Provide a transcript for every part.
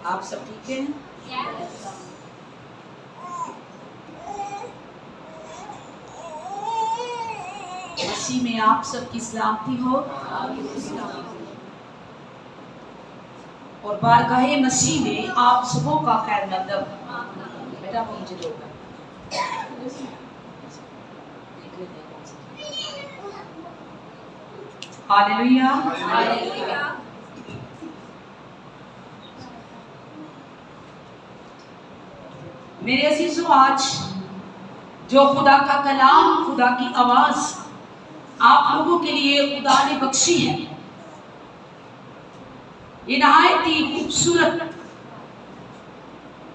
आप सब ठीक हैं? मसीह में आप सबकी सलामती हो और बारगाहे मसीह में आप सबों का खैर मकदम। बेटा वो मुझे दो हालेलुया। मेरे अजीजों, आज जो खुदा का कलाम, खुदा की आवाज आप लोगों के लिए खुदा ने बख्शी है, ये नहायत ही खूबसूरत,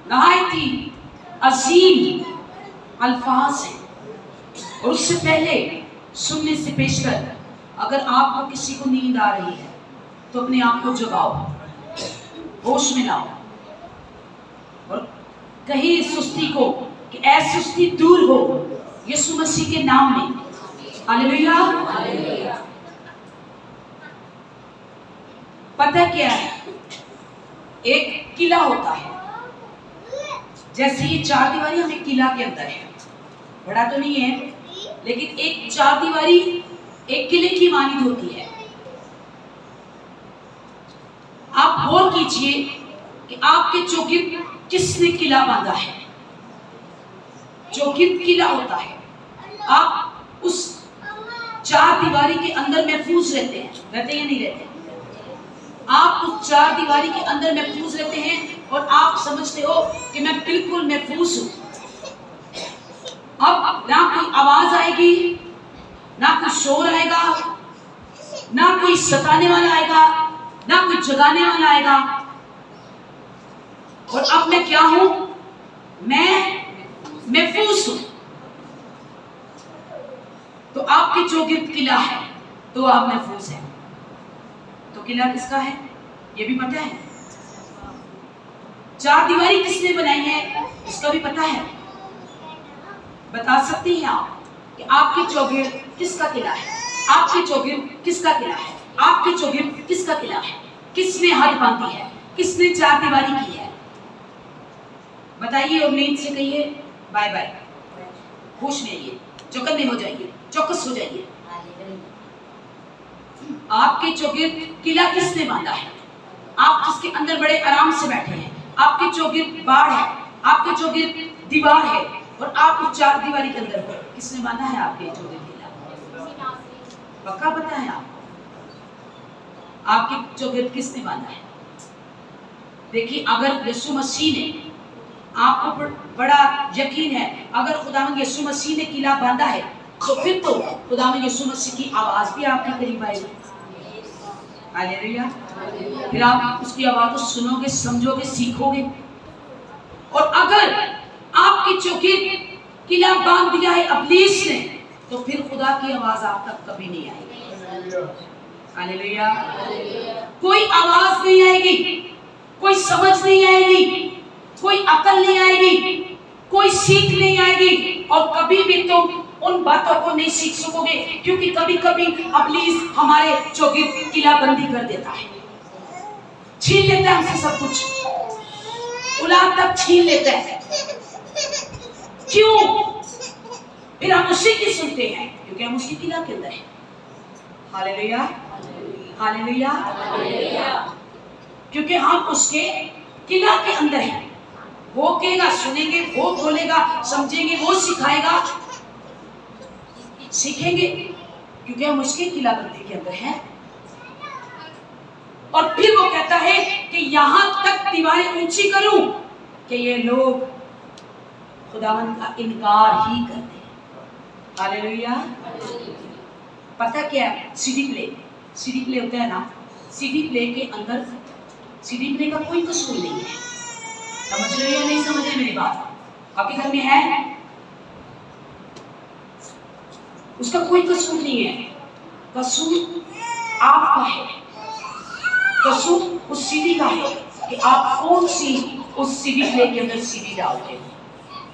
नहायत ही अजीम अल्फाज है। और उससे पहले सुनने से पेशतर, अगर आपको किसी को नींद आ रही है तो अपने आप को जगाओ, होश में लाओ और कहीं सुस्ती को कि ऐसी सुस्ती दूर हो यीशु मसीह के नाम में। हालेलुया। पता क्या है, एक किला होता है, जैसे ये चार दीवारी हमें किला के अंदर है, बड़ा तो नहीं है लेकिन एक चार दीवारी एक किले की मानिंद होती है। आप गौर कीजिए कि आपके चौगिर्द किसने किला बांधा है। चौगिर्द किला होता है, आप उस चार दीवारी के अंदर महफूज रहते हैं, रहते या नहीं रहते? आप उस चार दीवारी के अंदर महफूज रहते हैं और आप समझते हो कि मैं बिल्कुल महफूज हूं। अब ना कोई आवाज आएगी, ना कोई शोर आएगा, ना कोई सताने वाला आएगा, ना कोई जगाने वाला आएगा। और अब मैं क्या हूं? मैं महफूज हूं। तो आपके चौगिर्द किला है तो आप महफूज हैं। तो किला किसका है ये भी पता है? चार दीवारी किसने बनाई है इसका भी पता है? बता सकती हैं आप कि आपके चौगिर्द किसका किला है? आपके चौगिर्द किसका किला है? आपके चौगिर्द किसका किला है? किसने हद बांधी है? किसने चार दीवारी की है? बताइए और नींद से कहिए बाय बाय। होश में आइए, चौकन्ने हो जाइए, चौकस हो जाइए। आपके चौगिर्द किला किसने बांधा है? आप जिसके अंदर बड़े आराम से बैठे हैं। आपके चौगिर्द बाढ़ है, आपके चौगिर्द दीवार है और आप उस चार दीवारी के अंदर हो। किसने बांधा है आपके चौगिर्द किला? पक्का पता है आपको आपके चौगिर्द किसने बांधा है? देखिए, अगर यीशु मसीह ने, आपको बड़ा यकीन है, अगर खुदावंद यीशु मसीह ने किला बांधा है तो फिर तो खुदावंद यीशु मसीह की आवाज भी आपके करीब आएगी। हालेलुया। फिर आप उसकी आवाज को सुनोगे, समझोगे, सीखोगे। और अगर आपकी चौगिर्द किला बांध दिया है इब्लीस ने तो फिर खुदा की आवाज आप तक कभी नहीं आएगी। हालेलुया। कोई आवाज नहीं आएगी, कोई समझ नहीं आएगी, कोई अकल नहीं आएगी, कोई सीख नहीं आएगी और कभी भी तुम उन बातों को नहीं सीख सकोगे, क्योंकि कभी कभी इब्लीस हमारे चौगिर्द किला बंदी कर देता है, छीन लेता है हमसे सब कुछ, औलाद तक छीन लेता है। क्यों? फिर हम उसी की सुनते हैं क्योंकि हम उसकी किला के अंदर हैं। Hallelujah, hallelujah. क्योंकि हम उसके किला के अंदर हैं। वो कहेगा सुनेंगे, वो बोलेगा समझेंगे, वो सिखाएगा सीखेंगे, क्योंकि हम उसके किला बंदी के अंदर हैं। और फिर वो कहता है कि यहां तक दीवारें ऊंची करूं कि ये लोग खुदावंद का इनकार ही करते हैं। हालेलुया। पता क्या है? सीडी प्ले होता है ना, सीडी प्ले के अंदर सीडी प्ले का कोई कसूर नहीं है। समझ रहे हो या नहीं समझ रहे मेरी बात? आपके घर में है, उसका कोई कसूर नहीं है, कसूर आपका है, कसूर उस सीडी का है कि आप कौन सी उस सीडी प्ले के अंदर सीडी डालते हो।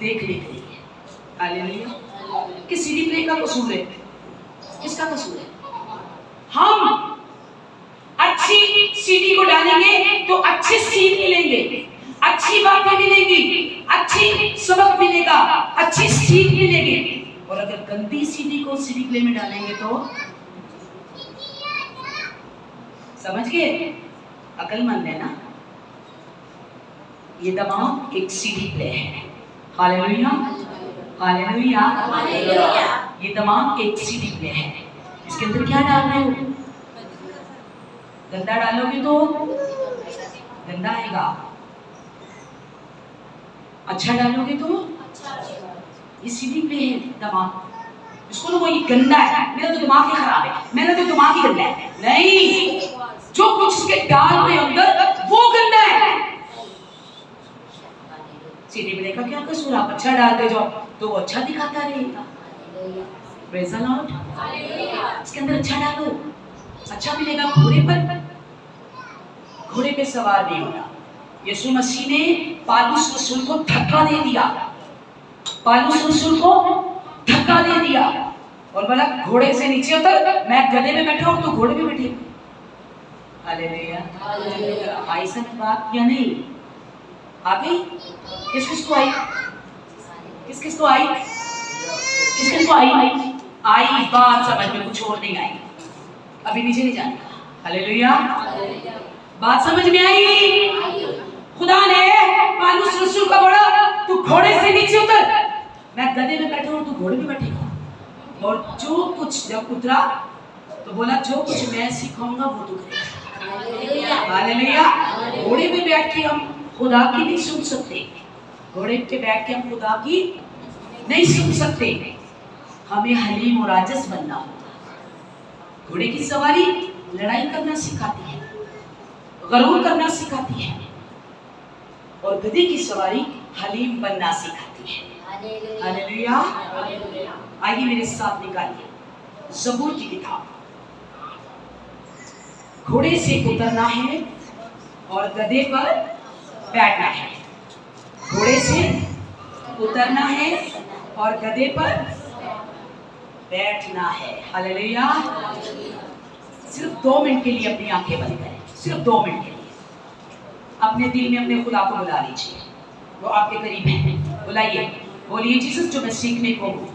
देख लीजिए। हालेलुया। कि सीडी प्ले का कसूर है, किसका कसूर है? हम अच्छी सीडी को डालेंगे तो अच्छे सीन मिलेंगे, अच्छी बातें मिलेंगी, अच्छी सबक मिलेगा, अच्छी सीख मिलेगी। और अगर गंदी सीढ़ी को सीढ़ी प्ले में डालेंगे तो समझ गए? अकलमंद है ना? ये तमाम एक सीढ़ी प्ले है। Hallelujah, hallelujah, hallelujah. ये तमाम एक सीढ़ी प्ले है। इसके अंदर क्या डाल रहे हो? गंदा डालोगे तो गंदा आएगा, अच्छा डालोगे तो ये सीधी प्ले है दिमाग। इसको लोग ये गंदा है, मेरा तो दिमाग ही खराब है, मेरा तो दिमाग ही गंदा है। नहीं, जो कुछ इसके डाल रहे अंदर वो गंदा है। सीधी प्ले का क्या कसूर? आप अच्छा डालते जाओ तो वो अच्छा दिखाता रहेगा। Praise the Lord. इसके अंदर अच्छा डालो, अच्छा मिलेगा। घोड़े पे सवार नहीं होना। यीशु मसीह ने पालूस रसूल को धक्का दे दिया, पालूस रसूल को धक्का दे दिया और बोला घोड़े से नीचे उतर, मैं गधे में बैठा हूं तो घोड़े में बैठे। हालेलुया, आई समझ बात या नहीं? आ गई? किस किस को आई? किस किस को आई? किस किस को आई? आई बात समझ में, कुछ और नहीं आई। अभी नीचे नहीं जाने का। हालेलुया, बात समझ में आई? खुदा ने पालूस रसूल का बोला तू घोड़े से नीचे उतर, मैं गधे में बैठा हूं तू घोड़े में बैठेगा। और जो कुछ जब उतरा तो बोला जो कुछ मैं सिखाऊंगा वो तू करेगा। हालेलुया। घोड़े में बैठ के हम खुदा की नहीं सुन सकते, घोड़े पे बैठ के हम खुदा की नहीं सुन सकते। हमें हलीम और आजिज़ बनना होगा। घोड़े की सवारी लड़ाई करना सिखाती है, गरूर करना सिखाती है, और गधे की सवारी हलीम बनना सिखाती है। हालेलुया। आइए मेरे साथ निकालिए ज़बूर की किताब। घोड़े से उतरना है और गधे पर बैठना है। घोड़े से उतरना है और गधे पर बैठना है। हालेलुया। सिर्फ 2 मिनट के लिए अपनी आंखें बंद करें, सिर्फ 2 मिनट के लिए अपने दिल में अपने खुदा को बुला लीजिए। वो आपके करीब है, बुलाइए, बोलिए जीसस जो मैं सीखने को हूँ।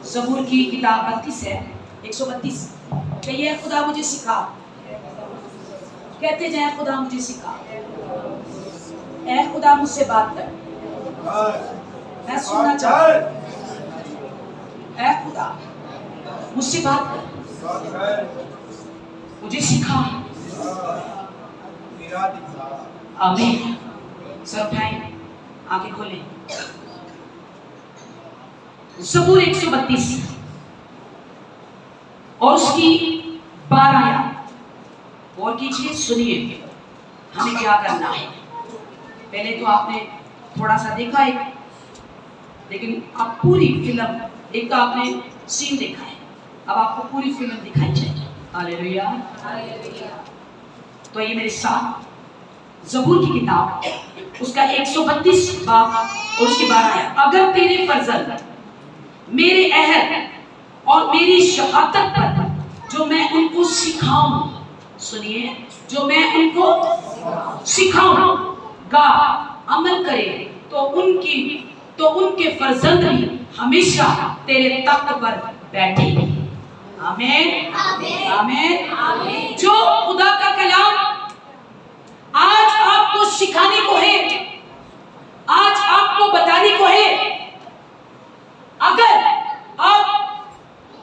ज़बूर की किताब 32 है, 132। कहिए खुदा मुझे सिखा, कहते जाए खुदा मुझे सिखा, ऐ खुदा मुझसे बात कर, मैं सुनना चाहता हूँ। ऐ खुदा मुझसे बात कर, मुझे सिखा। आमीन। सर उठाएं, आंखें खोलें। ज़बूर 132 और उसकी 12 आयत और कीजिए, सुनिए हमें क्या करना है। पहले तो आपने थोड़ा सा देखा है, लेकिन आप पूरी फिल्म, एक तो आपने सीन देखा है, अब आपको पूरी फिल्म दिखाई जाएगी। हालेलुया। तो ये मेरे साथ ज़बूर की किताब उसका 132 बाब और उसकी 12 आयत। अगर तेरे फर्जंद मेरे अहद और मेरी शहादत पर जो मैं उनको सिखाऊं, सुनिए, जो मैं उनको सिखाऊंगा अमल करे तो उनके फर्जंद भी हमेशा तेरे तख्त पर बैठेंगे। आमीन, आमीन, आमीन। जो खुदा का कलाम आज आपको सिखाने को है, आज आपको बताने को है, अगर आप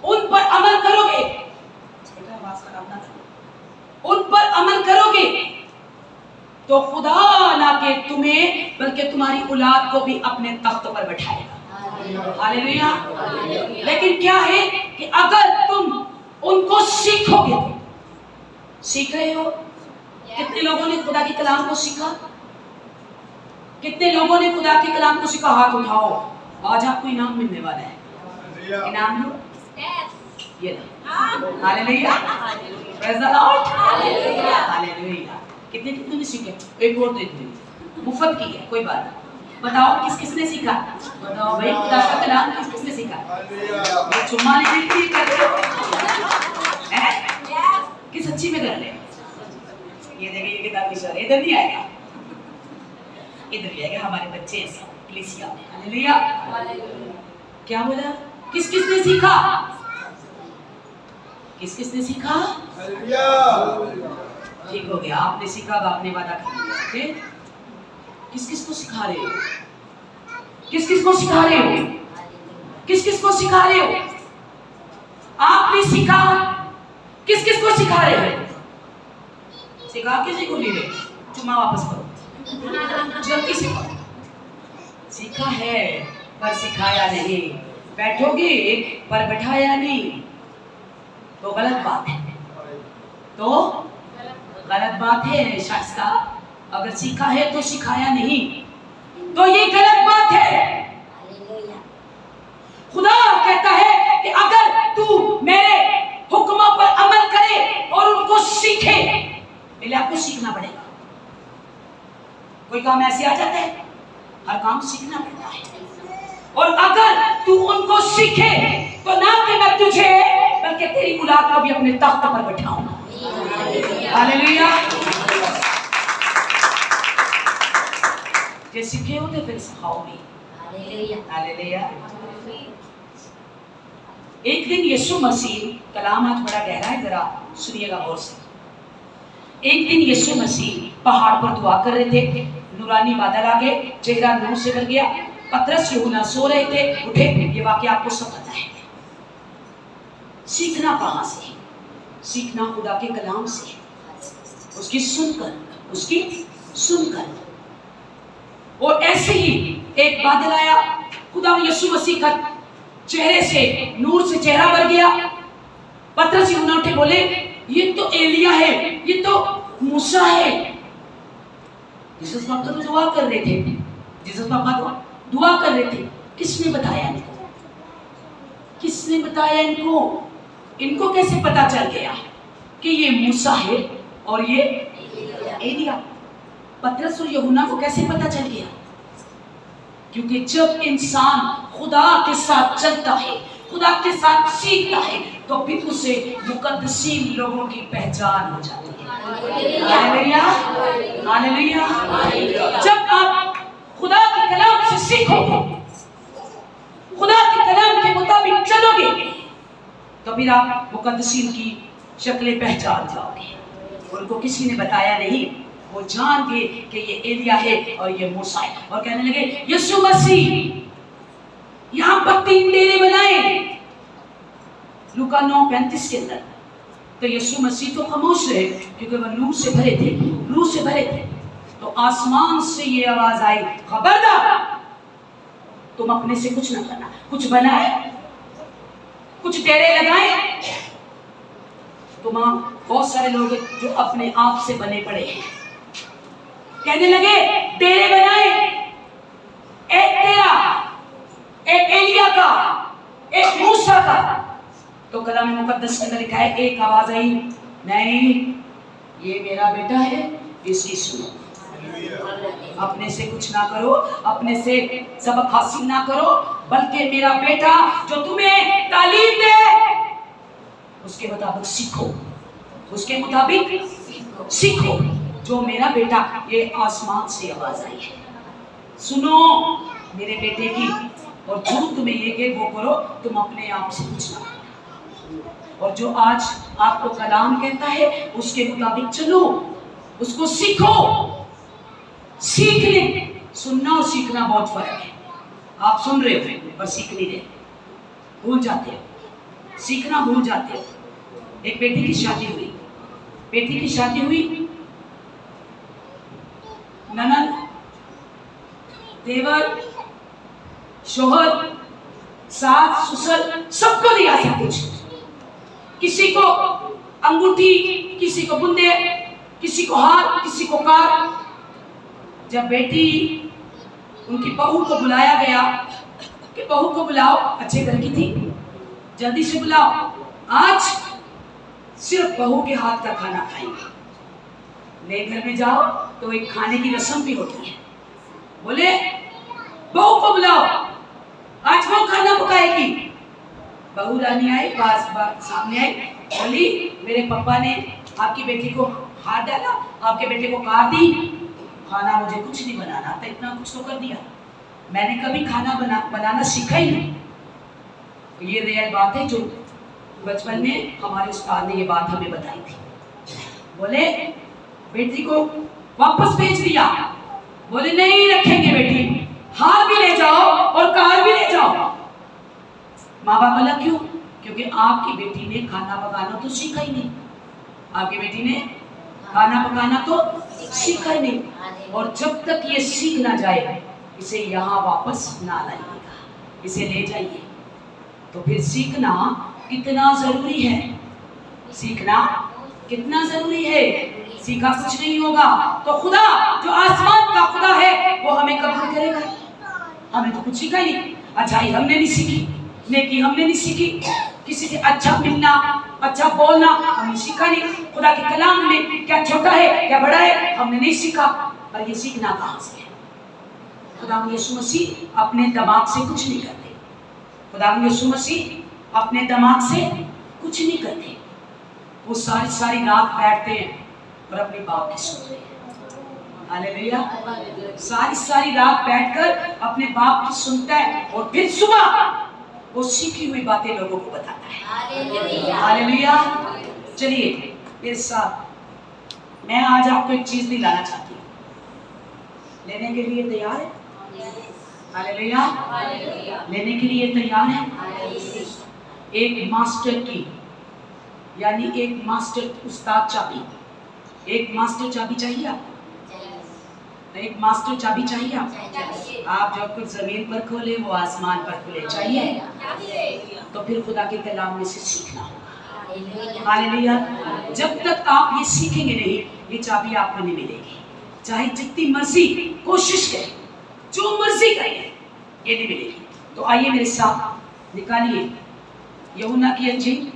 उन पर अमल करोगे, उन पर अमल करोगे तो खुदा ना के तुम्हें बल्कि तुम्हारी औलाद को भी अपने तख्त पर बैठाएगा। हालेलुया। लेकिन क्या है कि अगर तुम उनको सीखोगे, सीख रहे हो? कितने लोगों ने खुदा के कलाम को सीखा? कितने लोगों ने खुदा के कलाम को सीखा? हाथ उठाओ, आज आपको इनाम मिलने वाला है। इनाम लो, ये लो। Hallelujah, praise the Lord, hallelujah, hallelujah. कितने कितने ने सीखे? एक और दे दो, मुफ्त की है, कोई बात नहीं। बताओ किस किसने सीखा? बताओ भाई, खुदा का कलाम किस किसने सीखा? ये चुम्मा लेने के लिए कर रहे हो? किस अच्छी में कर रहे? ये देखिए, ये किताब की सर इधर नहीं आएगा। इधर ले गए हमारे बच्चे ऐसा कलीसिया में। हालेलुया। क्या बोला? किस किसने सीखा? किस किसने सीखा? ठीक हो गया, आपने सीखा, आपने वादा कर लिया। ओके, किस किस को सिखा रहे हो? किस किस को सिखा रहे हो? किस किस को सिखा रहे हो? आपने सीखा, किस किस को सिखा रहे हो? सिखा किसी को नहीं रहे, चुम्मा वापस करो, जल्दी से करो। सीखा है पर सिखाया नहीं, बैठोगे पर बैठाया नहीं, तो गलत बात है। तो गलत बात है शास्त्रा। अगर सीखा है तो सिखाया नहीं, तो ये गलत बात है। खुदा कहता है कि अगर तू मेरे हुक्मों पर अमल करे और उनको सीखे, पहले आपको सीखना पड़ेगा। कोई काम ऐसे आ जाता है, हर काम सीखना पड़ता है। और अगर तू उनको सीखे तो ना कि मैं तुझे बल्कि तेरी औलाद को भी अपने तख्त पर बैठाऊंगा। हालेलुया। जे सीखे हो तो फिर सिखाओ भी। हालेलुया। एक दिन यीशु मसीह, कलाम आज बड़ा गहरा है, जरा सुनिएगा गौर से। एक दिन यीशु मसीह पहाड़ पर दुआ कर रहे थे, नूरानी बादल आ गए, चेहरा नूर से भर गया। पतरस यूहन्ना सो रहे थे, उठे। ये वाकया आपको सब पता है। सीखना कहां से? सीखना खुदा के कलाम से, उसकी सुनकर। और ऐसे ही एक बादल आया, खुदा यीशु मसीह का चेहरे से नूर से चेहरा भर गया। पतरस यूहन्ना उठे, बोले ये तो एलिया है, ये तो मूसा है। जीसस पापा तो दुआ कर रहे थे, जीसस पापा तो दुआ कर रहे थे। किसने बताया इनको? किसने बताया इनको? इनको कैसे पता चल गया कि ये मूसा है और ये एलिया? पतरस और यूहन्ना को कैसे पता चल गया? क्योंकि जब इंसान खुदा के साथ चलता है, खुदा के साथ सीखता है, तो फिर उसे मुकद्दसीन लोगों की पहचान हो जाती है। Hallelujah, hallelujah. जब आप खुदा के कलाम से सीखोगे, खुदा के कलाम के मुताबिक चलोगे, तो फिर आप मुकद्दसीन की शक्लें पहचान जाओगे। उनको किसी ने बताया नहीं, वो जान गए कि ये एलिया है और ये मूसा है, और कहने लगे यीशु मसीह यहां पर 3 डेरे बनाए, लूका 9:35 के अंदर। तो यीशु मसीह तो खामोश रहे, क्योंकि वह रूह से भरे थे। तो आसमान से ये आवाज आई, खबरदार, तुम अपने से कुछ ना करना। कुछ बनाए, कुछ डेरे लगाए। तुम बहुत सारे लोग जो अपने आप से बने पड़े हैं, कहने लगे डेरे बनाए, एक तेरा, एक एलिया का, एक मूसा का। तो कलाम मुकद्दस के अंदर लिखा है, एक आवाज आई, नहीं, ये मेरा बेटा है, इसकी सुनो। अपने से कुछ ना करो, अपने से सबक हासिल ना करो, बल्कि मेरा बेटा जो तुम्हें तालीम दे, उसके मुताबिक सीखो, उसके मुताबिक सीखो। जो मेरा बेटा, ये आसमान से आवाज आई है, सुनो मेरे बेटे की, और जो तुम्हें ये कहे वो करो, तुम अपने आप से कुछ ना करो। और जो आज आपको कलाम कहता है उसके मुताबिक चलो, उसको सीखो। सीखने, सुनना और सीखना बहुत फर्क है। आप सुन रहे हो पर सीख नहीं रहे, भूल जाते हो, सीखना भूल जाते हो। एक बेटी की शादी हुई, ननद, देवर, शोहर, सास, ससुर, सबको दिया सब कुछ। किसी को अंगूठी, किसी को बुंदे, किसी को हार, किसी को कार। जब बेटी, उनकी बहू को बुलाया गया कि बहू को बुलाओ, अच्छे घर की थी, जल्दी से बुलाओ, आज सिर्फ बहू के हाथ का खाना खाएंगे। नए घर में जाओ तो एक खाने की रस्म भी होती है, बोले बहू को बुलाओ, आज वो खाना पकाएगी। बहू रानी आई, पास सामने आई, बोली मेरे पापा ने आपकी बेटी को हाथ डाला, आपके बेटे को कार दी, खाना मुझे कुछ नहीं बनाना आता, इतना कुछ तो कर दिया, मैंने कभी खाना बनाना सीखा ही नहीं। तो ये रियल बात है जो बचपन में हमारे उस्ताद ने ये बात हमें बताई थी। बोले बेटी को वापस भेज दिया, बोले नहीं रखेंगे बेटी, हार भी ले जाओ और कार भी ले जाओ। माँ बाप बोला क्यों? क्योंकि आपकी बेटी ने खाना पकाना तो सीखा ही नहीं, आपकी बेटी ने खाना पकाना तो सीखा ही नहीं। और जब तक ये सीख ना जाए इसे यहाँ वापस ना लाइएगा, इसे ले जाइए। तो फिर सीखना कितना जरूरी है, सीखना कितना जरूरी है। सीखा कुछ नहीं होगा तो खुदा जो आसमान का खुदा है वो हमें कबूल करेगा? हमें तो कुछ सीखा ही नहीं, अच्छाई हमने नहीं सीखी, नेकी हमने नहीं सीखी, किसी से अच्छा मिलना, अच्छा बोलना हमने सीखा नहीं, खुदा के कलाम में क्या छोटा है क्या बड़ा है हमने नहीं सीखा। और ये सीखना कहाँ से है? खुदा यीशु मसीह अपने दिमाग से कुछ नहीं करते, खुदा यीशु मसीह अपने दिमाग से कुछ नहीं करते। वो सारी सारी रात बैठते हैं और अपने बाप की सुनते हैं। हालेलुया। सारी सारी रात बैठकर अपने बाप की सुनता है और फिर सुबह वो सीखी हुई बातें लोगों को बताता है। हालेलुया। चलिए मेरे साथ, मैं आज आपको एक चीज दिलाना चाहती हूँ, लेने के लिए तैयार है? हालेलुया। लेने के लिए तैयार है? एक मास्टर की, यानी एक मास्टर उस्ताद चाबी, एक मास्टर चाबी चाहिए आपको? एक मास्टर चाबी चाहिए आपको? आप जो कुछ जमीन पर खोले वो आसमान पर खुले, चाहिए? तो फिर खुदा के कलाम में से सीखना होगा। हालेलुया। जब तक आप ये सीखेंगे नहीं ये चाबी आपको नहीं मिलेगी, चाहे जितनी मर्जी कोशिश करें, जो मर्जी करें, ये नहीं मिलेगी। तो आइए मेरे साथ निकालिए यूहन्ना की अंजील,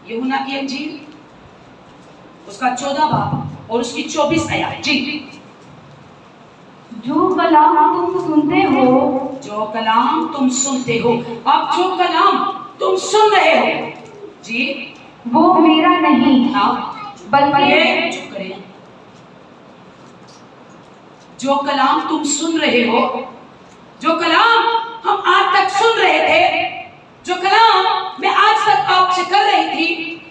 यूहन्ना की अंजील उसका 14 बाब और उसकी 24 आयत। जी। जो कलाम तुम सुनते हो, जो कलाम तुम सुनते हो, अब जो कलाम तुम सुन रहे हो जी, वो मेरा नहीं बल्कि, चुप करें, जो कलाम तुम सुन रहे हो, जो कलाम हम आज तक सुन रहे थे, जो कलाम मैं आज तक आपसे कर रही थी,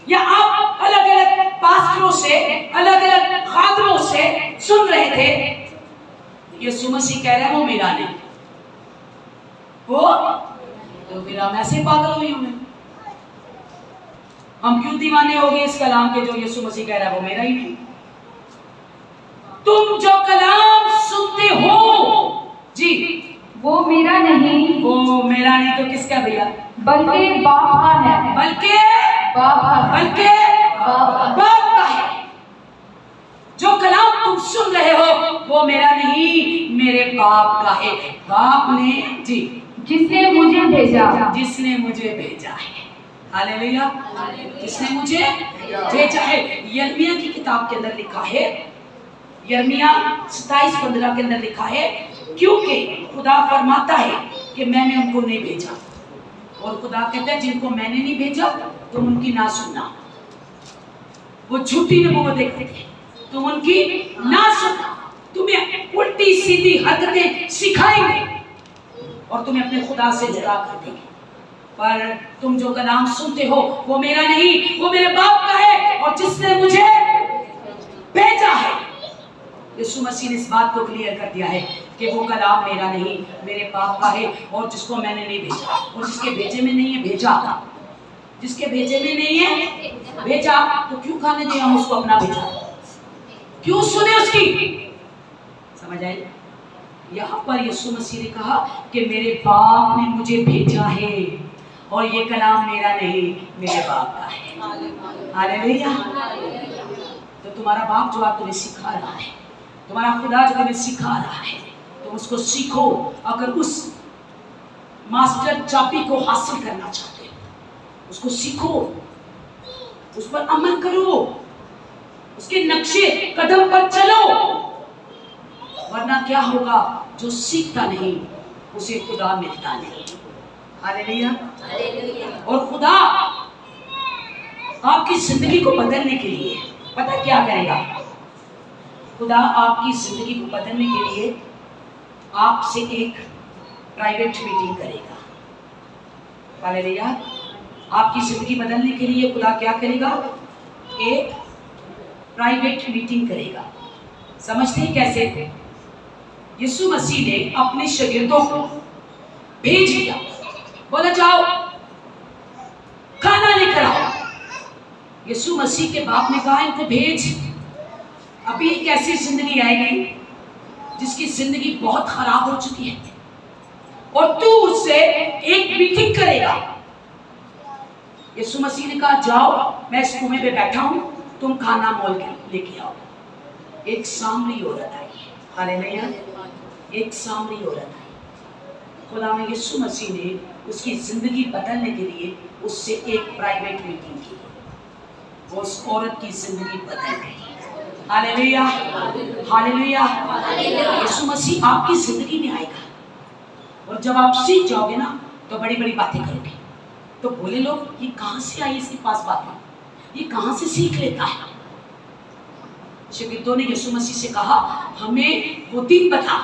या आप अलग अलग पास्टरों से, अलग अलग खादमों से सुन रहे थे, यीशु मसीह कह रहे हैं वो मेरा नहीं। वो तो फिर हम ऐसे पागल हुए हमें, हम क्यों दीवाने हो गए इस कलाम के जो यीशु मसीह कह रहा है वो मेरा ही नहीं। तुम जो कलाम सुनते हो जी, वो मेरा नहीं, वो मेरा नहीं तो किसका भैया? बल्कि बाप का है, बल्कि बाप का, बल्कि बाप का है। जो कलाम तुम सुन रहे हो वो मेरा नहीं, मेरे बाप का है। बाप ने जी, जिसने मुझे भेजा, जिसने मुझे भेजा है। हालेलुया। जिसने मुझे भेजा है। यिर्मयाह की किताब के अंदर लिखा है, यिर्मयाह 27:15 के अंदर लिखा है, क्योंकि खुदा फरमाता है कि मैंने उनको नहीं भेजा, और खुदा कहता है जिनको मैंने नहीं भेजा तुम उनकी ना सुनना। वो झूठी नबूवतें करते हैं, तुम उनकी ना सुनना, तुम्हें उल्टी सीधी हरकतें सिखाएंगे और तुम्हें अपने खुदा से जुदा कर देंगे। पर तुम जो कलाम सुनते हो वो मेरा नहीं, वो मेरे बाप का है, और जिसने मुझे भेजा है। यीशु मसीह ने इस बात को क्लियर कर दिया है कि वो कलाम मेरा नहीं, मेरे बाप का है, और जिसको मैंने नहीं भेजा, और जिसके भेजे में नहीं है भेजा, जिसके भेजे में नहीं है भेजा, तो क्यों खाने दिया हम उसको अपना भेजा, क्यों सुने उसकी? समझ आई? यहाँ पर यीशु मसीह ने कहा कि मेरे बाप ने मुझे भेजा है, और ये कलाम मेरा नहीं, मेरे बाप का है। हालेलुया। तो तुम्हारा बाप जो आप तुम्हें सिखा रहा है, तुम्हारा खुदा जो तुम्हें सिखा रहा है, तो उसको सीखो। अगर उस मास्टर चाबी को हासिल करना चाहते हो उसको सीखो, उस पर अमल करो, उसके नक्शे कदम पर चलो, वरना क्या होगा, जो सीखता नहीं उसे खुदा मिलता नहीं। हालेलुया। और खुदा आपकी जिंदगी को बदलने के लिए पता क्या करेगा? खुदा आपकी जिंदगी को बदलने के लिए आपसे एक प्राइवेट मीटिंग करेगा। हालेलुया। आपकी जिंदगी बदलने के लिए खुदा क्या करेगा? एक प्राइवेट मीटिंग करेगा। समझते हैं कैसे? यीशु मसीह ने अपने शागिर्दों को भेज दिया, बोला जाओ खाना लेकर आओ। यीशु मसीह के बाप ने कहा इनको भेज। अभी एक ऐसी जिंदगी आएगी जिसकी जिंदगी बहुत खराब हो चुकी है और तू उससे एक मीटिंग करेगा। यीशु मसीह ने कहा जाओ, मैं इस कुएं पे बैठा हूं, तुम खाना मोल के लेके आओ। एक सामरी औरत आई। हालेलुया। एक सामरी औरत आई। खुदा में यीशु मसीह ने उसकी जिंदगी बदलने के लिए उससे एक प्राइवेट मीटिंग की। वो उस औरत की जिंदगी बदल गई। Hallelujah, hallelujah. यीशु मसीह आपकी जिंदगी में आएगा और जब आप सीख जाओगे ना तो बड़ी बड़ी बातें करोगे। तो बोले लोग ये कहां से आई इसके पास बातें, ये कहां से सीख लेता है? शागिर्दों ने यीशु मसीह से कहा हमें वो दिन बता।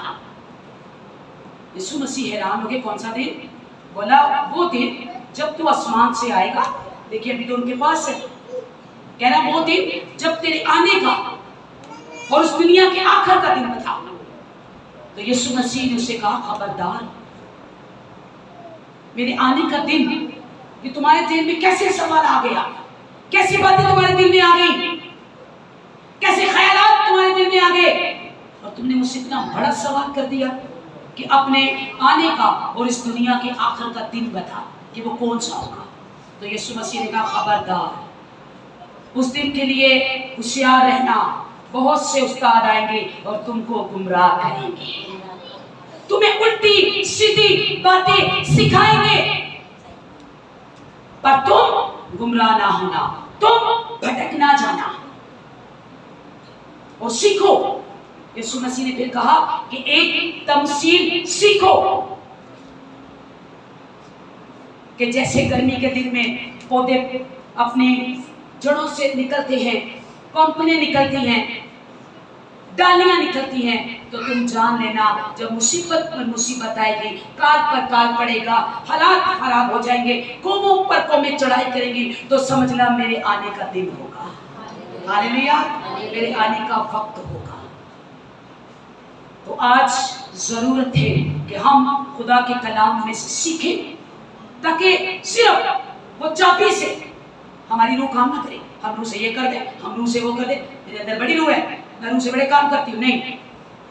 यीशु मसीह हैरान हो गए, कौन सा दिन? बोला वो दिन जब तू आसमान से आएगा। देखिए अभी तो उनके पास है, कह रहा वो दिन जब तेरे आने का और उस दुनिया के आखिर का दिन बता। तो यीशु मसीह ने उसे कहा खबरदार, मेरे आने का दिन कि तुम्हारे दिल में कैसे सवाल आ गया, कैसी बातें तुम्हारे दिल में आ गई, कैसे ख्यालात तुम्हारे दिल में आ गए और तुमने मुझसे इतना बड़ा सवाल कर दिया कि अपने आने का और इस दुनिया के आखिर का दिन बता कि वो कौन सा होगा। तो यीशु मसीह ने कहा खबरदार, उस दिन के लिए होशियार रहना, बहुत से उस्ताद आएंगे और तुमको गुमराह करेंगे, तुम्हें उल्टी सीधी बातें सिखाएंगे, पर तुम गुमराह ना होना, तुम भटक ना जाना और सीखो। यीशु मसीह ने फिर कहा कि एक तमसील सीखो कि जैसे गर्मी के दिन में पौधे अपनी जड़ों से निकलते हैं, पंखुड़ियां निकलती हैं, डालियां निकलती हैं, तो तुम जान लेना जब मुसीबत पर मुसीबत आएगी, काल पर काल पड़ेगा, हालात खराब हो जाएंगे, कौमों पर कौमें चढ़ाई करेंगी, तो समझना मेरे आने का दिन होगा। हालेलुया, मेरे आने का वक्त होगा। तो आज जरूरत है कि हम खुदा के कलाम में से सीखें ताकि सिर्फ वो चाबी से हमारी रूह काम ना करे। हम रूह से ये कर दे, हम रूह से वो कर दे, मेरे अंदर बड़ी रूह है, मैं रूह से बड़े काम करती हूँ। नहीं,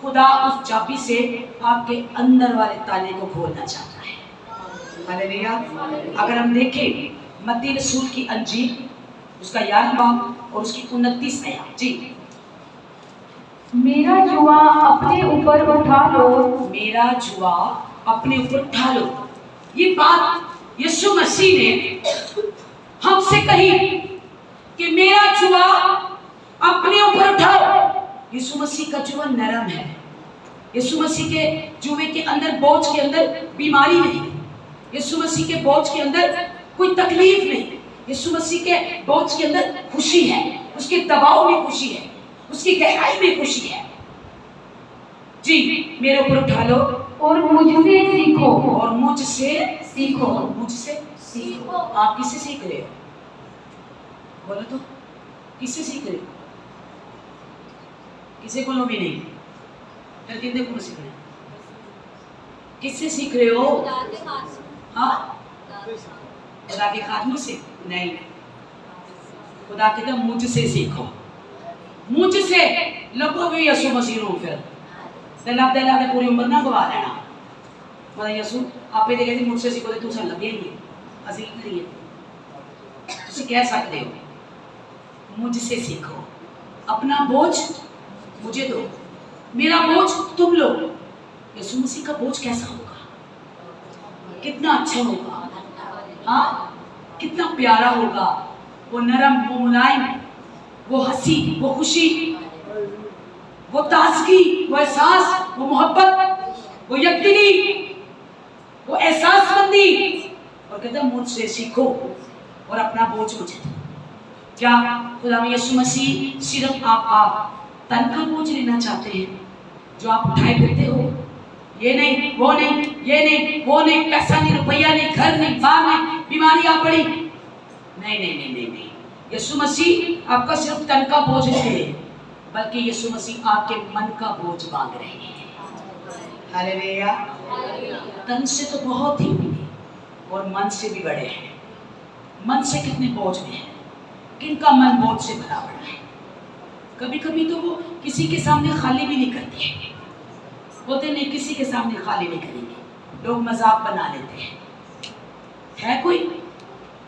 खुदा उस चाबी से आपके अंदर वाले ताले को खोलना चाहता है। हालेलुया। अगर हम देखें मत्ती रसूल की अंजील उसका 11वां बाब और उसकी 29 आयत। जी, मेरा जुआ अपने ऊपर उठा लो, मेरा जुआ अपने ऊपर उठा लो। ये बात यीशु मसीह ने हमसे कही कि मेरा जुआ अपने ऊपर उठाओ। यीशु मसीह का जुआ नरम है। यीशु मसीह के जुए के अंदर, बोझ के अंदर बीमारी नहीं, यीशु मसीह के बोझ के अंदर कोई तकलीफ नहीं, यीशु मसीह के बोझ के अंदर खुशी है, उसके दबाव में खुशी है, उसकी गहराई में खुशी है। जी, मेरे ऊपर उठा लो और मुझसे सीखो, और मुझसे सीखो, मुझसे सीखो। आप किससे सीख रहे हो? बोलो तो, किससे सीख रहे हो? किसी को लो भी नहीं, फिर कितने को सीख रहे हो? किससे सीख रहे हो? हाँ, खुदा के खादमों से नहीं, खुदा कहता है मुझसे सीखो। मुझसे लगोगे यीशु मसीह रू फिर दे पूरी उम्र ना गवा लेना। मतलब यीशु आपे दे कहते मुझसे सीखो, तू सन लगे ही असि करिए, तुम कह सकते हो मुझसे सीखो, अपना बोझ मुझे दो, मेरा बोझ तुम लो। यीशु मसीह का बोझ कैसा होगा? कितना अच्छा होगा, हाँ, कितना प्यारा होगा। वो नरम, वो मुलायम, वो हंसी, वो खुशी, वो ताजगी, वो एहसास, वो मोहब्बत, वो यकीनी, वो एहसासमंदी। और कहता मुझसे सीखो और अपना बोझ मुझे दो। क्या खुदा यीशु मसीह सिर्फ आपका तन का बोझ लेना चाहते हैं जो आप उठाए फिरते हो? ये नहीं, वो नहीं, ये नहीं, वो नहीं, पैसा नहीं, रुपया नहीं, घर नहीं, बार नहीं, बीमारी आ पड़ी, नहीं नहीं नहीं नहीं नहीं। यीशु मसीह आपका सिर्फ तन का बोझ नहीं है, बल्कि यीशु मसीह आपके मन का बोझ मांग रहे हैं। हालेलुया। तन से तो बहुत ही और मन से भी बड़े हैं। मन से कितने बोझ में है, किनका मन बोझ से भरा पड़ा है। कभी कभी तो वो किसी के सामने खाली भी नहीं करते हैं, होते नहीं किसी के सामने खाली नहीं करेंगे, लोग मजाक बना लेते हैं। है कोई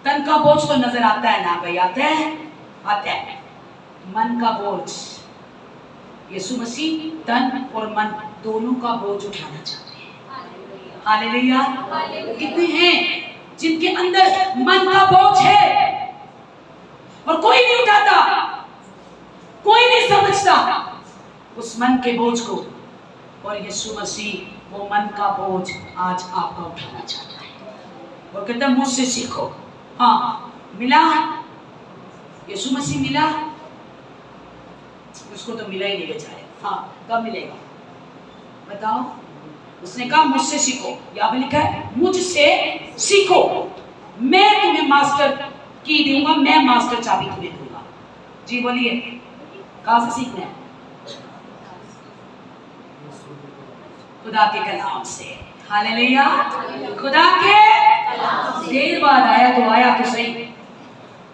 तन का बोझ तो नजर आता है ना भाई? आता है, आता है। मन का बोझ, यीशु मसीह तन और मन दोनों का बोझ उठाना चाहते हैं। हालेलुया। कितने हैं जिनके अंदर मन का बोझ है और कोई नहीं उठाता, कोई नहीं समझता उस मन के बोझ को। और यीशु मसीह वो मन का बोझ आज आपका उठाना चाहता है। और कहता मुझसे सीखो। हाँ, मिला यीशु मसीह मिला, उसको तो मिला ही नहीं बेचारे। हाँ, कब मिलेगा बताओ? उसने कहा मुझसे सीखो, यहाँ पे लिखा है मुझसे सीखो, मैं तुम्हें मास्टर की दूंगा, मैं मास्टर चाबी तुम्हें दूंगा। जी बोलिए, कहां से सीखना है? खुदा के कलाम से। हालेलुया। खुदा के देर बाद आया तो आया तो सही,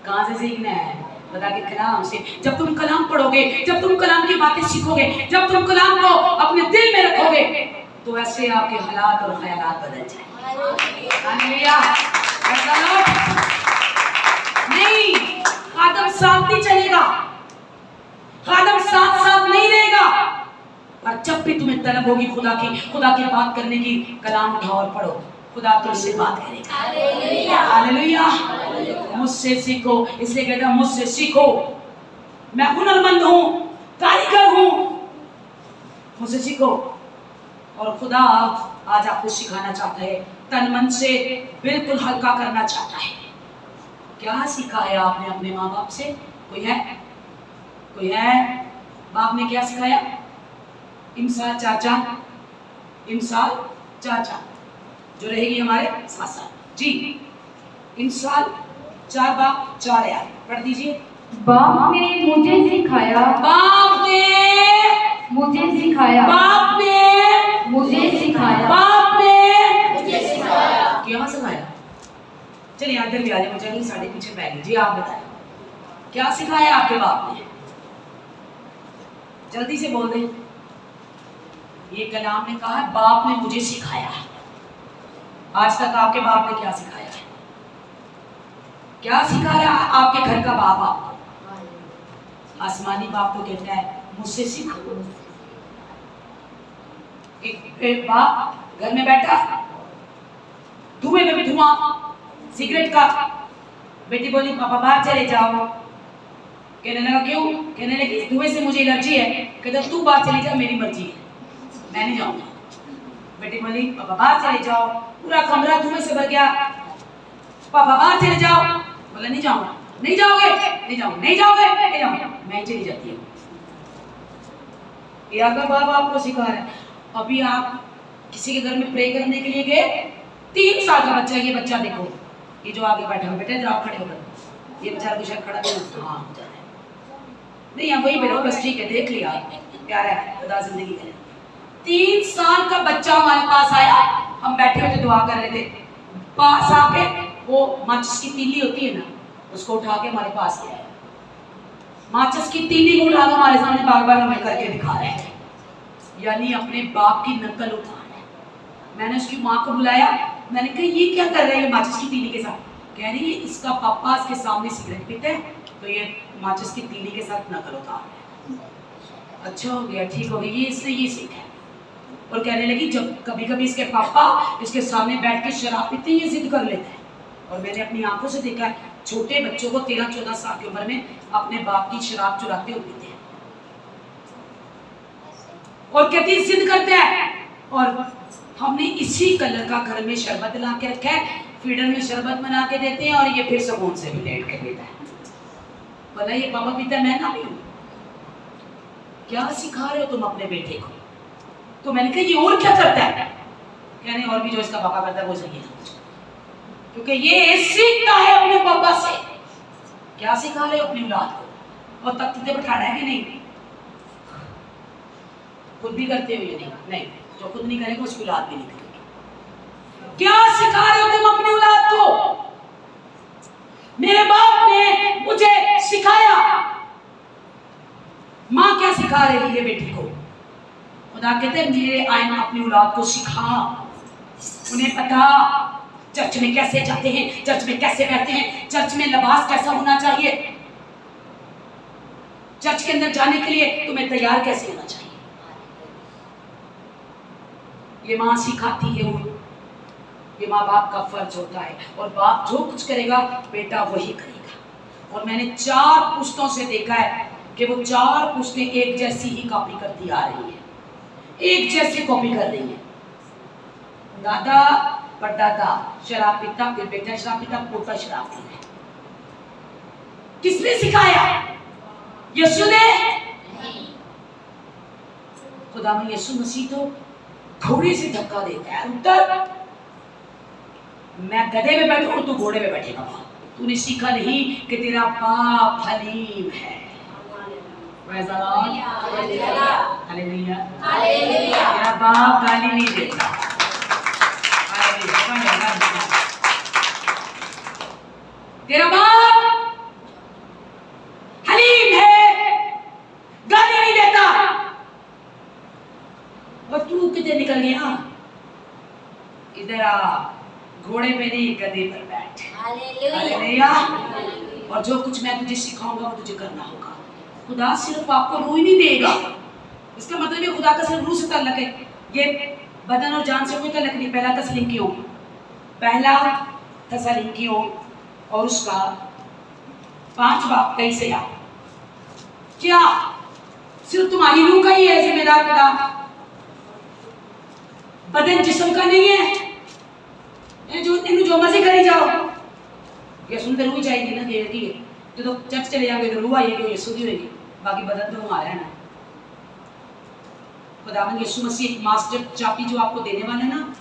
कहां से सीखना है? खुदा के कलाम से। जब तुम कलाम पढ़ोगे, जब तुम कलाम की बातें सीखोगे, जब तुम कलाम को अपने दिल में रखोगे, तो ऐसे आपके हालात और ख्यालात बदल जाएंगे। हालेलुया। नहीं, खादम साथ नहीं चलेगा, खादम साथ साथ नहीं रहेगा। और जब भी तुम्हें तलब होगी खुदा की बात करने की, कलाम उठाओ और पढ़ो, खुदा तुमसे बात करेगा। हालेलुया। मुझसे सीखो, इसलिए कहता मुझसे सीखो, मैं हुनरमंद हूं, कारीगर हूं, मुझसे सीखो। और खुदा आज आपको सिखाना चाहता है, तन मन से बिल्कुल हल्का करना चाहता है। क्या सीखा है आपने अपने माँ बाप से? कोई है? कोई है? बाप ने क्या सिखाया? इमसाल चाचा, इमसाल चाचा जो रहेगी हमारे साथ साथ। जी, इमसाल 4 बाप 4 यार पढ़ दीजिए। बाप ने मुझे सिखाया, बाप ने मुझे सिखाया, बाप ने मुझे सिखाया, बाप ने मुझे सिखाया। क्या सिखाया? चलिए इधर भी आ जाए, मुझे साढ़े पीछे बैठ लीजिए। आप बताएं क्या सिखाया आपके बाप ने? जल्दी से बोल दें। ये कलाम ने कहा बाप ने मुझे सिखाया। आज तक आपके बाप ने क्या सिखाया है? क्या सिखाया आपके घर का बाप आपको? आसमानी बाप तो कहता है मुझसे सीखो। एक बाप घर में बैठा, धुएं में भी धुआं सिगरेट का, बेटी बोली पापा बाहर चले जाओ। कहने लगा क्यों? कहने लगी इस धुएं से मुझे एलर्जी है। कहता तू बाहर चली जा, मेरी मर्जी है, मैं नहीं जाऊंगा। बेटी बोली पापा बाहर चले जाओ। पूरा कमरा धुएं से भर गया। पापा बाहर चले जाओ। बोला नहीं जाऊंगा। नहीं जाओगे? नहीं जाऊंगा। नहीं जाओगे? नहीं जाऊंगा। मैं चली जाती हूँ। ये आपका बाप आपको सिखा रहा है। अभी आप किसी के घर में प्रे करने के लिए गए, 3 साल का बच्चा, ये बच्चा देखो, ये जो आगे बैठा है, बेटा इधर आप खड़े होकर, ये बेचारा कुछ खड़ा नहीं। हाँ नहीं, यहाँ वही बैठो, बस ठीक है, देख लिया, प्यारा है, खुदा जिंदगी करे। 3 साल का बच्चा हमारे पास आया, हम बैठे हुए थे, दुआ कर रहे थे, पास आके वो माचिस की तीली होती है ना, उसको उठा के हमारे पास ले आया। माचिस की तीली को उठा के हमारे सामने बार बार हमें करके दिखा रहे हैं, यानी अपने बाप की नकल उठा रहे हैं। मैंने उसकी माँ को बुलाया, मैंने कहा ये क्या कर रहे हैं माचिस की तीली के साथ? कह रही है इसका पापा इसके सामने सिगरेट पीते हैं, तो ये माचिस की तीली के साथ नकल उतार रहे हैं। अच्छा हो गया, ठीक हो गया, ये इसने ये सीखा है। और कहने लगी जब कभी कभी इसके पापा इसके सामने बैठ के शराब पीते हैं, ये जिद कर लेते हैं। और मैंने अपनी आंखों से देखा है, छोटे बच्चों को 13-14 साल की उम्र में अपने बाप की शराब चुराते हुए पीते हैं। और कहती जिद करते हैं। और हमने इसी कलर का घर में शरबत ला के रखा है, फीडर में शरबत बना के देते हैं, और ये फिर सुकून से भी लेट कर लेता है। बोला ये पापा पीता मैं ना पीऊं? क्या सिखा रहे हो तुम अपने बेटे को? तो मैंने कहा ये और क्या करता है? क्या नहीं, और भी जो इसका पापा करता है वो सही है, क्योंकि ये सीखता है अपने पापा से। क्या सिखा रहे हो अपनी औलाद को? और तख्ते पे बैठाना है कि नहीं? खुद भी करते हो ये? नहीं, जो खुद नहीं करेगा उसकी औलाद भी नहीं करेगी। क्या सिखा रहे हो तुम अपनी औलाद को? मेरे बाप ने मुझे सिखाया। माँ क्या सिखा रही है बेटी को? खुदा कहते हैं मेरे आईना अपनी औलाद को सिखा, उन्हें पता चर्च में कैसे जाते हैं, चर्च में कैसे रहते हैं, चर्च में लिबास कैसा होना चाहिए, चर्च के अंदर जाने के लिए तुम्हें तैयार कैसे होना चाहिए। ये माँ सिखाती है, ये माँ बाप का फर्ज होता है। और बाप जो कुछ करेगा बेटा वही करेगा। और मैंने 4 पुश्तों से देखा है कि वो 4 पुश्तें एक जैसी ही कॉपी करती आ रही है, एक जैसी कॉपी कर रही है। दादा परदादा शराब पीता, फिर बेटा शराब पीता, पोता शराब पीता। किसने सिखाया? यीशु ने? खुदा में यीशु मसीह तो थोड़ी सी धक्का देता है, उत्तर मैं गधे में बैठूं और तू घोड़े में बैठेगा। तूने सीखा नहीं कि तेरा बाप हलीम है। हालेलुया, तेरा बाप गाली नहीं देता। तेरा बाप हलीम है, गाली नहीं देता। और तू किधर निकल गया? इधर आ, घोड़े पे नहीं गधे पर बैठ। हालेलुया। और जो कुछ मैं तुझे सिखाऊंगा वो तुझे करना होगा। खुदा सिर्फ आपको रूह ही नहीं देगा, इसका मतलब है खुदा का सिर्फ रूह से ताल्लुक है, ये बदन और जान से कोई ताल्लुक नहीं। पहला तसलीकियों और उसका 5 बाब 23 से याद। क्या सिर्फ तुम्हारी रूह का ही है जिम्मेदार? खुदा बदन जिस्म का नहीं है। जो मर्जी करी जाओ, ये सुनते रूह चाहिए ना, ये तो चर्च चले जाओगे तो रूह आएगी, यीशु की होगी, बाकी बदन तो हमारा है ना। खुदावंद यीशु मसीह एक मास्टर चाबी जो आपको देने वाला है ना,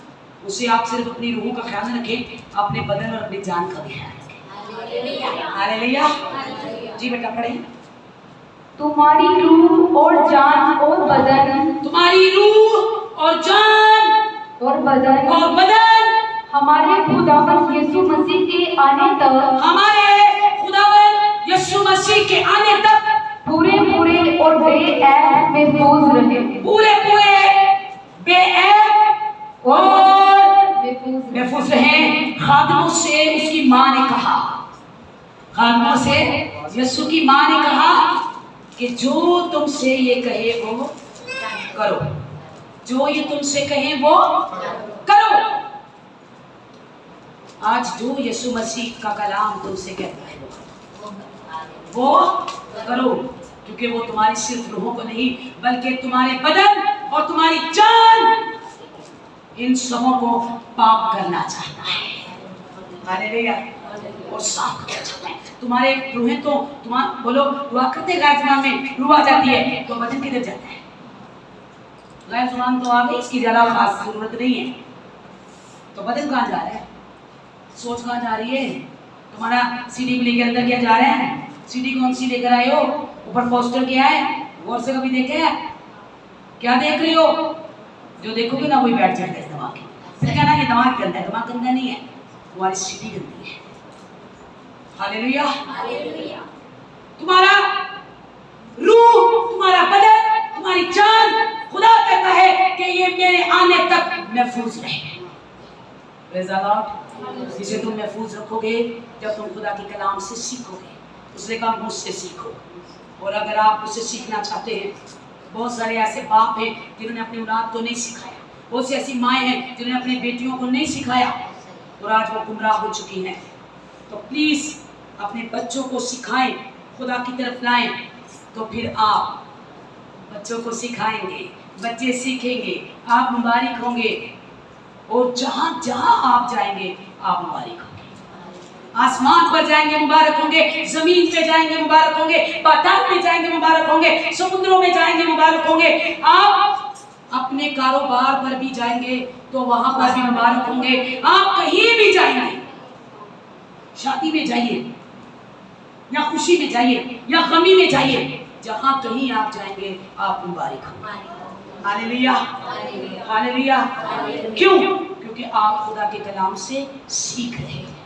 उसे आप सिर्फ अपनी रूह का ख्याल रखें, अपने बदन और अपनी जान का भी ख्याल रखें। हालेलुया। जी बेटा पढ़ें। तुम्हारी रूह और जान और बदन, तुम्हारी रूह और जान और बदन हमारे खुदावंद यीशु मसीह के आने तक, हमारे खुदावंद यीशु मसीह के आने तक पूरे और बेऐब महफूज रहे। पूरे बेऐब और महफूज रहे। खादिमों से उसकी माँ ने कहा, खादिमों से यीशु की माँ ने कहा कि जो तुमसे ये कहे वो करो, जो ये तुमसे कहे वो करो। आज जो यीशु मसीह का कलाम तुमसे कहता है वो करो, क्योंकि वो तुम्हारी सिर्फ रूहों को नहीं बल्कि तुम्हारे बदन और तुम्हारी जान, इन सबों को पाप करना चाहता है। हालेलुया। और साफ करना चाहता है। तुम्हारे रूहें तो बोलो दुआ करते गाय ज़ुबान में रूह आ जाती है, तो बदन किधर जाता है? गाय ज़ुबान तो आ गई, इसकी ज़्यादा खास जरूरत नहीं है, तो बदन कहाँ जा रहा है? सोच कहाँ जा रही है? तुम्हारा सीडी प्ले के अंदर क्या जा रहा है? सीडी कौन सी लेकर आए हो? ऊपर पोस्टर क्या है? गौर से कभी देखे है? क्या देख रही हो? जो देखोगे ना वही बैठ जाएगा इस दिमाग में। फिर कहना ये दिमाग गंदा है। दिमाग गंदा नहीं है, तुम्हारी सीडी गंदी है। हालेलुया। तुम्हारा रूह, तुम्हारा बदन, तुम्हारी जान, खुदा कहता है कि ये मेरे आने तक महफूज रहे। जिसे तुम महफूज रखोगे जब तुम खुदा के कलाम से सीखोगे। उसने कहा मुझसे सीखो। और अगर आप उससे सीखना चाहते हैं, बहुत सारे ऐसे बाप हैं जिन्होंने अपनी औलाद को नहीं सिखाया, बहुत सी ऐसी माएँ हैं जिन्होंने अपने बेटियों को नहीं सिखाया और आज वो गुमराह हो चुकी हैं। तो प्लीज़ अपने बच्चों को सिखाएं, खुदा की तरफ लाएं, तो फिर आप बच्चों को सिखाएंगे, बच्चे सीखेंगे, आप मुबारक होंगे और जहाँ जहाँ आप जाएंगे आप मुबारक होंगे। आसमान पर जाएंगे मुबारक होंगे, जमीन पे जाएंगे मुबारक होंगे, पाताल में जाएंगे मुबारक होंगे, समुद्रों में जाएंगे मुबारक होंगे। आप अपने कारोबार पर भी जाएंगे तो वहां पर भी मुबारक होंगे। आप कहीं भी जाएंगे, शादी में जाइए या खुशी में जाइए या गमी में जाइए, जहां कहीं आप जाएंगे आप मुबारक होंगे। Hallelujah, hallelujah. क्यों? क्योंकि आप खुदा के कलाम से सीख रहे हैं।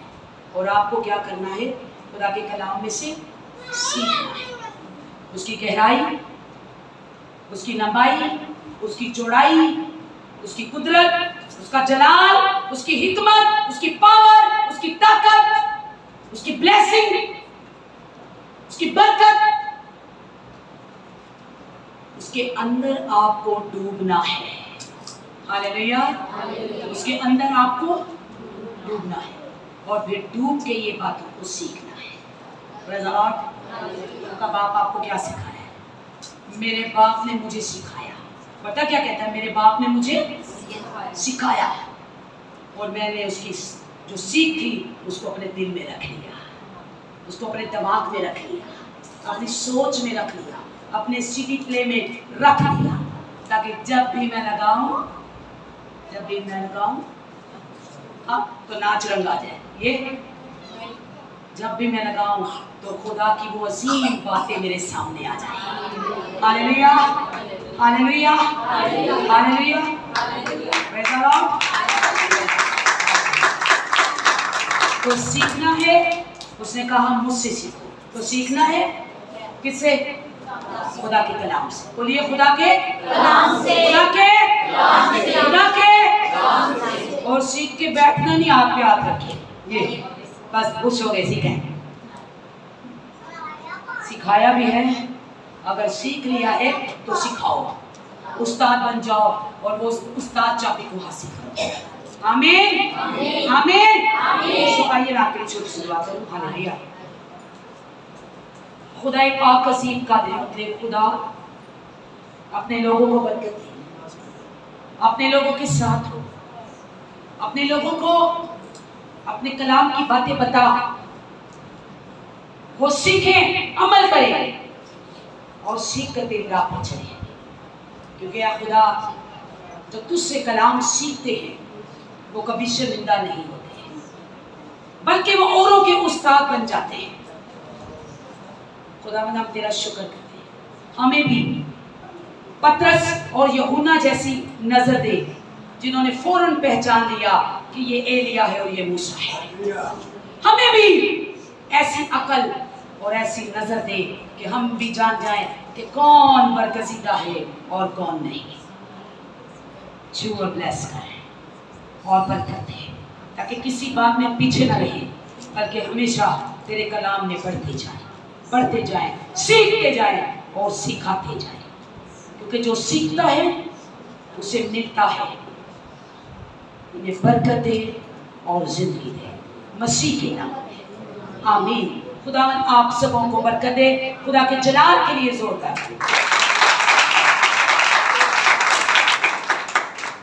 और आपको क्या करना है? खुदा के कलाम में से सीखना है। उसकी गहराई, उसकी लंबाई, उसकी चौड़ाई, उसकी कुदरत, उसका जलाल, उसकी हिकमत, उसकी पावर, उसकी ताकत, उसकी ब्लेसिंग, उसकी बरकत, उसके अंदर आपको डूबना है। हालेलुया। उसके अंदर आपको डूबना है और फिर डूब के ये बातों को सीखना है। Praise the Lord. आपका बाप आपको क्या सिखाया है? मेरे बाप ने मुझे सिखाया। पता क्या कहता है? मेरे बाप ने मुझे सिखाया और मैंने उसकी जो सीख थी उसको अपने दिल में रख लिया, उसको अपने दिमाग में रख लिया, अपनी सोच में रख लिया, अपने सीडी प्ले में रख लिया, ताकि जब भी मैं लगाऊं तो नाच रंग आ जाए। ये जब भी मैं लगाऊं तो खुदा की वो अजीम बातें मेरे सामने आ जाए। Hallelujah, hallelujah, hallelujah. Praise the Lord. तो सीखना है, उसने कहा मुझसे सीखो। तो सीखना है किससे? खुदा के कलाम से। बोलिए खुदा के कलाम से, खुदा के कलाम से, खुदा के कलाम से। और सीख के बैठना नहीं, हाथ पे हाथ रखिए। ये बस खुश हो गए, सीखे, सिखाया भी है। अगर सीख लिया है तो सिखाओ, उस्ताद बन जाओ और वो उस्ताद चाबी को हासिल करो। आमीन, आमीन, आमीन। तो आइए आखिरी छोटी सी दुआ करूं। हालेलुया। खुदा एक पाक कसीम का दे खुदा अपने लोगों को बरकत दे, अपने लोगों के साथ हो, अपने लोगों को अपने कलाम की बातें बता, वो सीखें, अमल करें और सीख कर तेरी राह पर चले। क्योंकि या खुदा जो तुझसे कलाम सीखते हैं वो कभी शर्मिंदा नहीं होते हैं, बल्कि वो औरों के उस्ताद बन जाते हैं। खुदा हम तेरा शुक्र करते हैं, हमें भी पतरस और यूहन्ना जैसी नजर दे, जिन्होंने फौरन पहचान लिया कि ये एलिया है और ये मूसा है। हमें भी ऐसी अकल और ऐसी नजर दे कि हम भी जान जाएं कि कौन बरगज़ीदा है और कौन नहीं। छू और ब्लेस करें और बरकत दे, ताकि किसी बात में पीछे न रहे, बल्कि हमेशा तेरे कलाम में बढ़ते जाएं, सीखते जाएं और सिखाते जाएं। क्योंकि जो सीखता है उसे मिलता है, उन्हें बरकत दे और जिंदगी दे, मसीह के नाम में आमीन। खुदावंद आप सबों को बरकत दे। खुदा के जलाल के लिए जोरदार